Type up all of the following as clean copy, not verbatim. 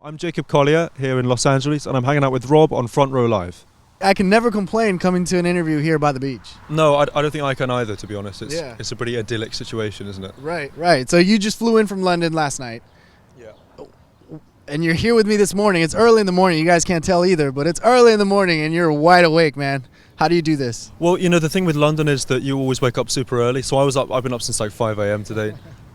I'm Jacob Collier here in Los Angeles, and I'm hanging out with Rob on Front Row Live. I can never complain coming to an interview here by the beach. No, I don't think I can either, to be honest. Yeah. It's a pretty idyllic situation, isn't it? Right. So you just flew in from London last night, Yeah. and you're here with me this morning. It's early in the morning. You guys can't tell either, but it's early in the morning, and you're wide awake, man. How do you do this? Well, the thing with London is that you always wake up super early. So I've been up since like 5 a.m. today.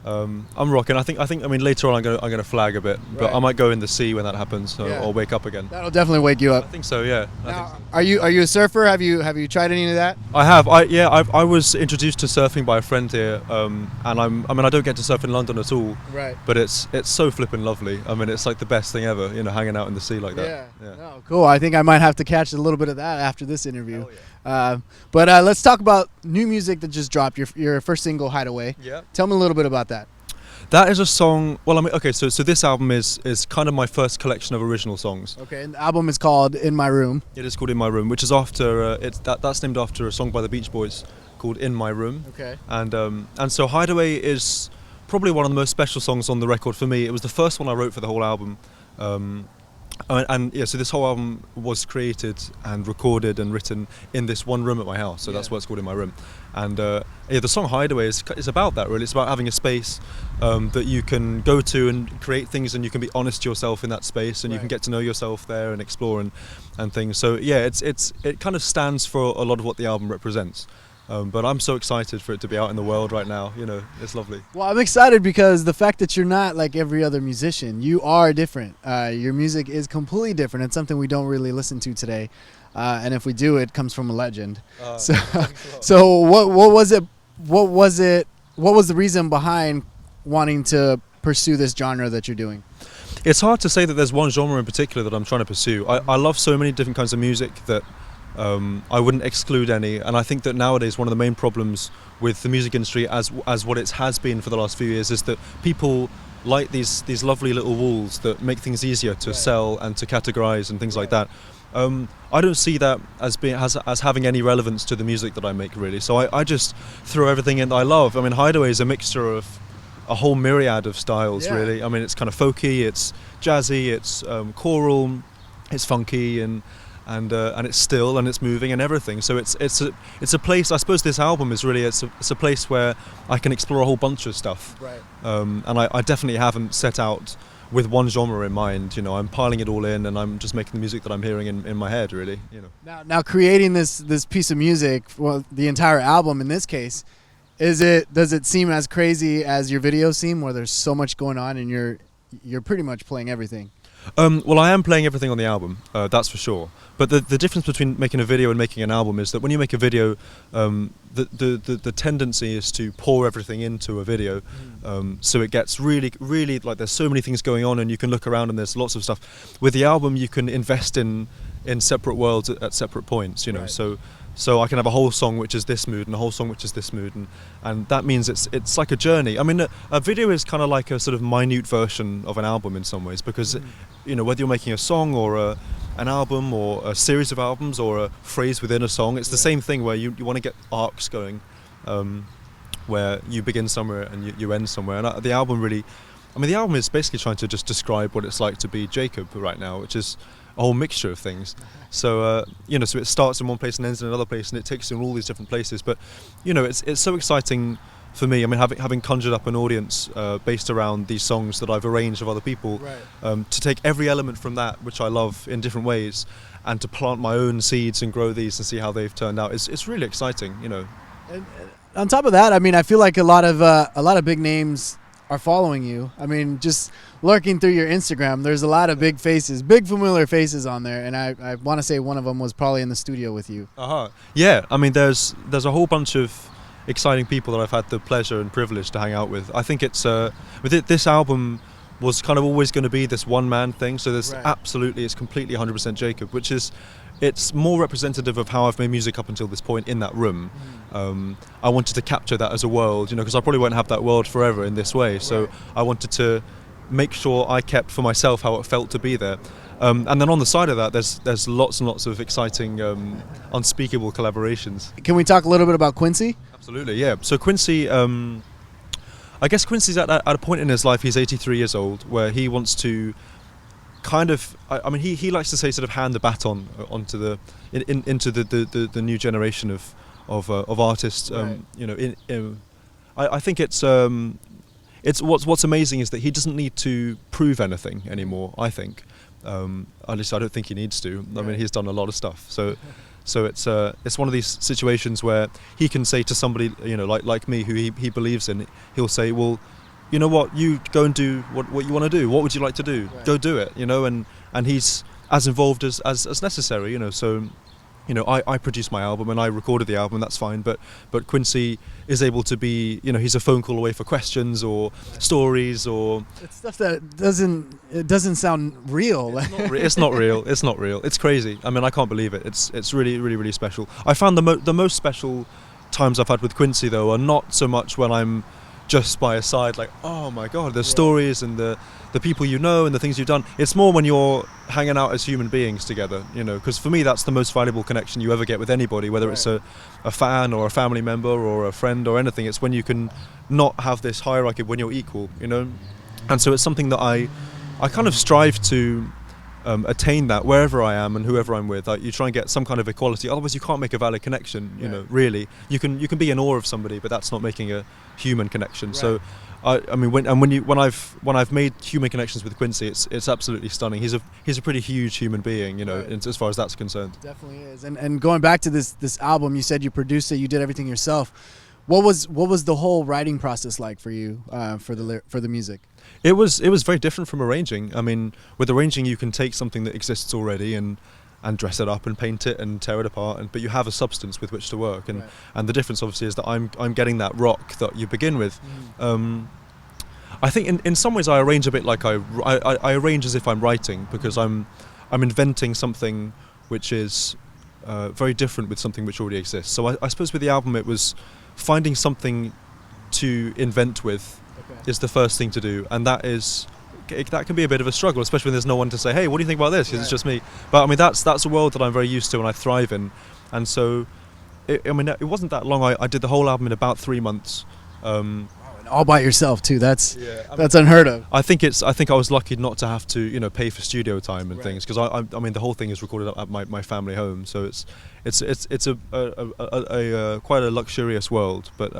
I'm rocking. I think. Later on, I'm gonna flag a bit, but Right. I might go in the sea when that happens, Yeah. or wake up again. That'll definitely wake you I up. think so. Yeah. Now, are you a surfer? Have you tried any of that? I have. I was introduced to surfing by a friend here, and I don't get to surf in London at all. Right. But it's so flippin' lovely. I mean, it's like the best thing ever. Hanging out in the sea like that. Yeah. No, cool. I think I might have to catch a little bit of that after this interview. But let's talk about new music that just dropped. Your first single, Hideway. Yeah. Tell me a little bit about that. That is a song. Well, okay. So this album is kind of my first collection of original songs. Okay, and the album is called In My Room. It is called In My Room, which is after that's named after a song by the Beach Boys called In My Room. Okay. And so Hideaway is probably one of the most special songs on the record for me. It was the first one I wrote for the whole album. So this whole album was created and recorded and written in this one room at my house, so that's why it's called In My Room. And the song Hideaway is about that, really. It's about having a space that you can go to and create things, and you can be honest to yourself in that space, and you can get to know yourself there and explore and things. So yeah, it kind of stands for a lot of what the album represents. But I'm so excited for it to be out in the world right now. It's lovely. Well, I'm excited because the fact that you're not like every other musician, you are different. Your music is completely different. It's something we don't really listen to today, and if we do, it comes from a legend. So what was it? What was the reason behind wanting to pursue this genre that you're doing? It's hard to say that there's one genre in particular that I'm trying to pursue. I love so many different kinds of music that I wouldn't exclude any, and I think that nowadays one of the main problems with the music industry, as what it has been for the last few years, is that people like these lovely little walls that make things easier to sell and to categorize and things like that. I don't see that as having any relevance to the music that I make, really. So I just throw everything in that I love. I mean, Hideaway is a mixture of a whole myriad of styles, really. I mean, it's kind of folky, it's jazzy, it's choral, it's funky, and it's still, and it's moving and everything. So it's a place. I suppose this album is really it's a place where I can explore a whole bunch of stuff. Right. And I definitely haven't set out with one genre in mind. I'm piling it all in, and I'm just making the music that I'm hearing in my head, really. Now creating this piece of music, well, the entire album in this case, does it seem as crazy as your videos seem, where there's so much going on and you're pretty much playing everything? Well, I am playing everything on the album, that's for sure. But the difference between making a video and making an album is that when you make a video, the tendency is to pour everything into a video, so it gets really, really, like, there's so many things going on, and you can look around and there's lots of stuff. With the album, you can invest in separate worlds at separate points, Right. So I can have a whole song which is this mood and a whole song which is this mood, and that means it's like a journey. I mean, a video is kind of like a sort of minute version of an album in some ways, because whether you're making a song or an album or a series of albums or a phrase within a song, it's the same thing where you want to get arcs going, where you begin somewhere and you end somewhere. And the album is basically trying to just describe what it's like to be Jacob right now, which is a whole mixture of things. So so it starts in one place and ends in another place, and it takes you in all these different places. But it's so exciting for me. I mean, having conjured up an audience based around these songs that I've arranged of other people, to take every element from that, which I love, in different ways, and to plant my own seeds and grow these and see how they've turned out. It's really exciting, And on top of that, I mean, I feel like a lot of big names are following you. I mean, just lurking through your Instagram, there's a lot of big faces, big familiar faces on there, and I want to say one of them was probably in the studio with you. Yeah, I mean, there's a whole bunch of exciting people that I've had the pleasure and privilege to hang out with. I think this album was kind of always going to be this one-man thing, so there's it's completely 100% Jacob, which is, it's more representative of how I've made music up until this point in that room. I wanted to capture that as a world, because I probably won't have that world forever in this way. So I wanted to make sure I kept for myself how it felt to be there. And then on the side of that, there's lots and lots of exciting, unspeakable collaborations. Can we talk a little bit about Quincy? Absolutely, yeah. So Quincy, I guess Quincy's at a point in his life, he's 83 years old, where he wants to kind of, I mean, he likes to say sort of hand the baton onto into the new generation of artists. Right. You know, I think it's what's amazing is that he doesn't need to prove anything anymore. I think, at least I don't think he needs to. I mean, he's done a lot of stuff. So it's one of these situations where he can say to somebody, you know, like me, who he believes in, he'll say, well, you know what, you go and do what you want to do. What would you like to do? Right. Go do it, you know, and he's as involved as necessary, you know. So, you know, I produced my album and I recorded the album, that's fine, but Quincy is able to be, you know, he's a phone call away for questions or stories or... It's stuff that doesn't sound real. It's not real. It's not real. It's crazy. I mean, I can't believe it. It's really, really, really special. I found the most special times I've had with Quincy, though, are not so much when I'm just by his side, like, oh my God, the stories and the people you know and the things you've done. It's more when you're hanging out as human beings together, you know, because for me that's the most valuable connection you ever get with anybody, whether it's a fan or a family member or a friend or anything. It's when you can not have this hierarchy, when you're equal, you know. And so it's something that I kind of strive to attain, that wherever I am and whoever I'm with, you try and get some kind of equality. Otherwise, you can't make a valid connection. You know, really, you can be in awe of somebody, but that's not making a human connection. Right. So, I mean, when I've made human connections with Quincy, it's absolutely stunning. He's a pretty huge human being, you know, as far as that's concerned. Definitely is. And going back to this album, you said you produced it, you did everything yourself. What was the whole writing process like for you for the music? It was very different from arranging. I mean, with arranging, you can take something that exists already and dress it up and paint it and tear it apart, but you have a substance with which to work. And the difference, obviously, is that I'm getting that rock that you begin with. I think in some ways I arrange a bit like I arrange as if I'm writing, because I'm inventing something which is very different with something which already exists. So I suppose with the album it was finding something to invent with is the first thing to do, and that can be a bit of a struggle, especially when there's no one to say, hey, what do you think about this? Because it's just me. But I mean, that's a world that I'm very used to and I thrive in. And so, it wasn't that long. I did the whole album in about 3 months. And all by yourself too. That's unheard of. I think I was lucky not to have to, you know, pay for studio time and things, because I mean the whole thing is recorded at my family home, so it's a quite a luxurious world. But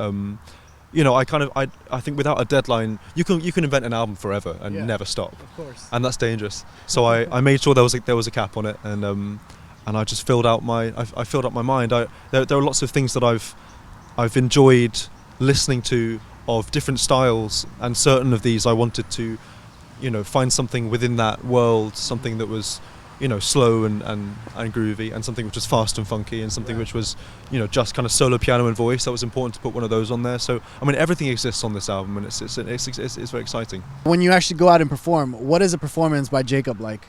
you know, I think without a deadline, you can invent an album forever and never stop. Of course. And that's dangerous. So I made sure there was a cap on it, and I just filled out my mind. There are lots of things that I've enjoyed listening to, of different styles, and certain of these I wanted to, you know, find something within that world, something that was, you know, slow and groovy, and something which was fast and funky, and something which was, you know, just kind of solo piano and voice. That was important to put one of those on there. So I mean, everything exists on this album, and it's very exciting. When you actually go out and perform, what is a performance by Jacob like?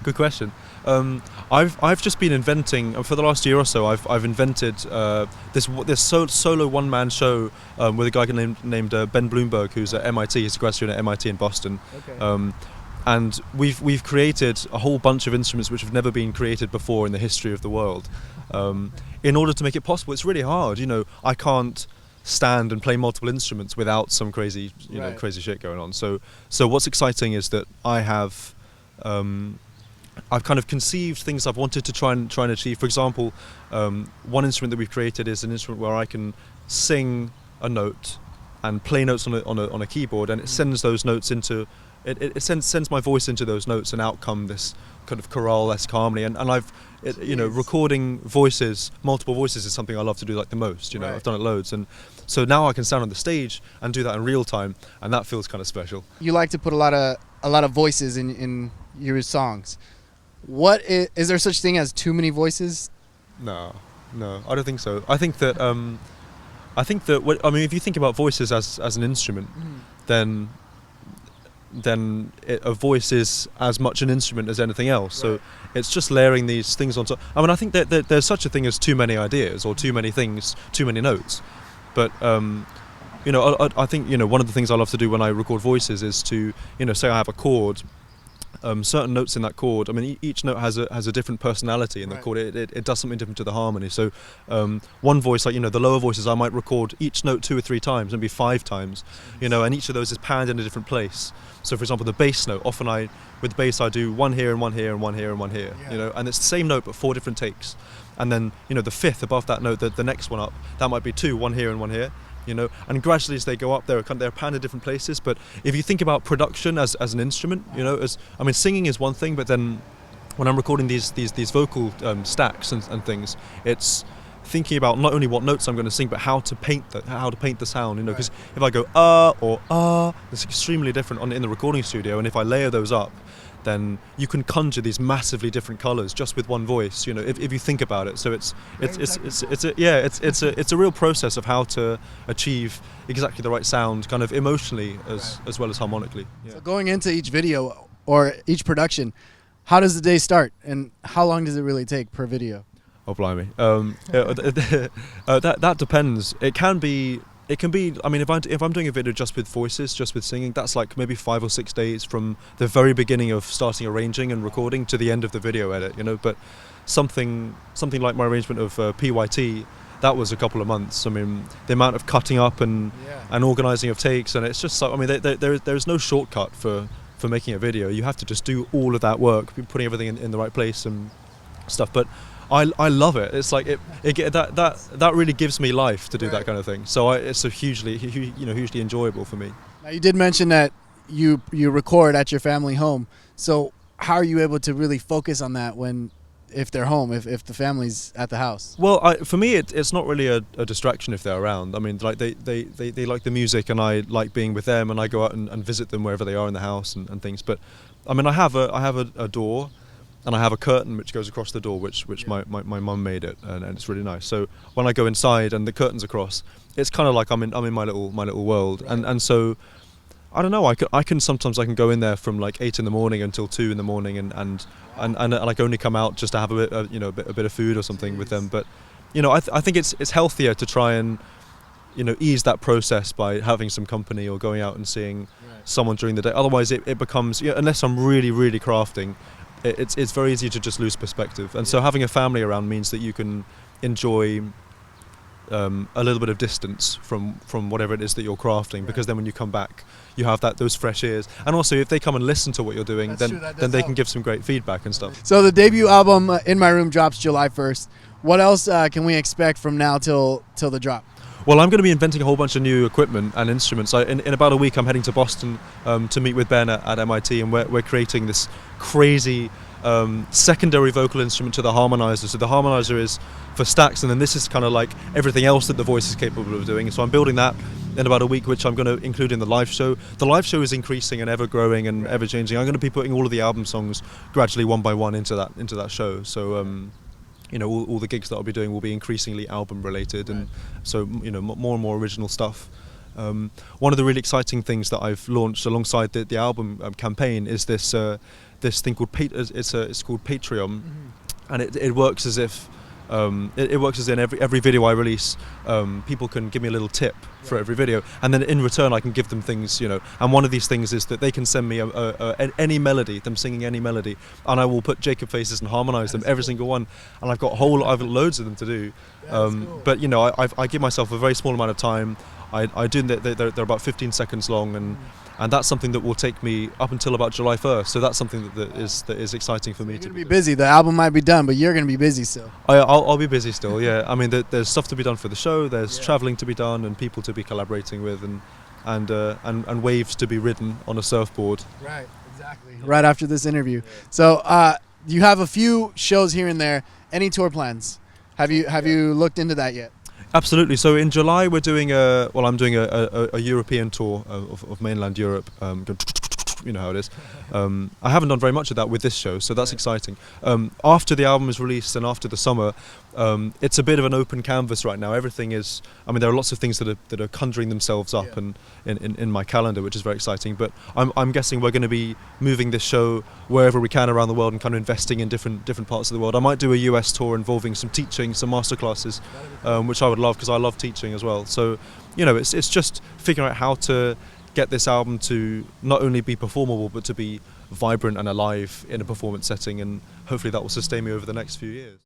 Good question. I've just been inventing for the last year or so. I've invented this solo one-man show with a guy named Ben Bloomberg, who's at MIT. He's a grad student at MIT in Boston. Okay. And we've created a whole bunch of instruments which have never been created before in the history of the world. In order to make it possible, it's really hard. You know, I can't stand and play multiple instruments without some crazy, crazy shit going on. So what's exciting is that I've kind of conceived things I've wanted to try and achieve. For example, one instrument that we've created is an instrument where I can sing a note and play notes on a keyboard, and it sends those notes into it sends my voice into those notes, and out come this kind of chorale-esque harmony. And recording multiple voices is something I love to do like the most. You know, I've done it loads, and so now I can stand on the stage and do that in real time, and that feels kind of special. You like to put a lot of voices in your songs. Is there such thing as too many voices? No, I don't think so. I think that if you think about voices as an instrument, then a voice is as much an instrument as anything else. So it's just layering these things on top. I mean, I think that there's such a thing as too many ideas or too many things, too many notes. But I think one of the things I love to do when I record voices is to, say I have a chord, certain notes in that chord. I mean, each note has a different personality in the Right. chord. It does something different to the harmony. So one voice, like the lower voices, I might record each note 2 or 3 times, maybe 5 times, and each of those is panned in a different place. So for example, the bass note, often with bass I do one here and one here and one here and one here, and it's the same note but 4 different takes. And then the fifth above that note, the next one up, that might be 2, one here and one here. And gradually as they go up, they're panned in different places. But if you think about production as an instrument, singing is one thing, but then when I'm recording these vocal stacks and things, it's thinking about not only what notes I'm going to sing, but how to paint the sound. Because if I go or it's extremely different in the recording studio, and if I layer those up, then you can conjure these massively different colours just with one voice. If you think about it. So it's a real process of how to achieve exactly the right sound, kind of emotionally as well as harmonically. Yeah. So going into each video or each production, how does the day start, and how long does it really take per video? Oh blimey! That depends. It can be. I mean, if I'm doing a video just with voices, just with singing, that's like maybe 5 or 6 days from the very beginning of starting arranging and recording to the end of the video edit. But something like my arrangement of PYT, that was a couple of months. I mean, the amount of cutting up and organising of takes, and it's just so. I mean, there's no shortcut for making a video. You have to just do all of that work, putting everything in the right place and stuff. But I love it. It's like that really gives me life to do that kind of thing. So it's a hugely enjoyable for me. Now you did mention that you record at your family home. So how are you able to really focus on that if they're home, if the family's at the house? Well, for me, it's not really a distraction if they're around. I mean, like they like the music, and I like being with them, and I go out and visit them wherever they are in the house and things. But I mean, I have a door. And I have a curtain which goes across the door, which my mum made it, and it's really nice. So when I go inside and the curtain's across, it's kind of like I'm in my little world. Right. And so I don't know. I can sometimes go in there from like 8 in the morning until 2 in the morning, and I can only come out just to have a bit of food or something with them. But I think it's healthier to try and ease that process by having some company or going out and seeing someone during the day. Otherwise, it becomes unless I'm really really crafting. It's very easy to just lose perspective, and so having a family around means that you can enjoy a little bit of distance from whatever it is that you're crafting, because then when you come back you have those fresh ears, and also if they come and listen to what you're doing, then they can give some great feedback and stuff. So the debut album In My Room drops July 1st. What else can we expect from now till the drop? Well, I'm going to be inventing a whole bunch of new equipment and instruments. In about a week, I'm heading to Boston to meet with Ben at MIT, and we're creating this crazy secondary vocal instrument to the harmonizer. So the harmonizer is for stacks, and then this is kind of like everything else that the voice is capable of doing. So I'm building that in about a week, which I'm going to include in the live show. The live show is increasing and ever growing and ever changing. I'm going to be putting all of the album songs gradually one by one into that show. So all the gigs that I'll be doing will be increasingly album related, and so more and more original stuff. One of the really exciting things that I've launched alongside the album campaign is this thing called it's called Patreon, and it works as if it works as in every video I release, people can give me a little tip for every video, and then in return I can give them things, and one of these things is that they can send me any melody, them singing any melody, and I will put Jacob faces and harmonize them, every single one, and I've got loads of them to do. Cool. But I give myself a very small amount of time. I do. They're about 15 seconds long, and that's something that will take me up until about July 1st. So that's something that is exciting for me. You're going to be busy. The album might be done, but you're going to be busy still. I'll be busy still. Yeah. I mean, there's stuff to be done for the show. There's traveling to be done, and people to be collaborating with, and waves to be ridden on a surfboard. Right. Exactly. Right after this interview. So you have a few shows here and there. Any tour plans? Have you looked into that yet? Absolutely. So in July we're doing I'm doing a European tour of mainland Europe. You know how it is. I haven't done very much of that with this show, so that's exciting. After the album is released and after the summer, it's a bit of an open canvas right now. Everything is. I mean, there are lots of things that are conjuring themselves up and in my calendar, which is very exciting. But I'm guessing we're going to be moving this show wherever we can around the world and kind of investing in different parts of the world. I might do a US tour involving some teaching, some masterclasses, which I would love because I love teaching as well. So, it's just figuring out how to get this album to not only be performable but to be vibrant and alive in a performance setting, and hopefully that will sustain me over the next few years.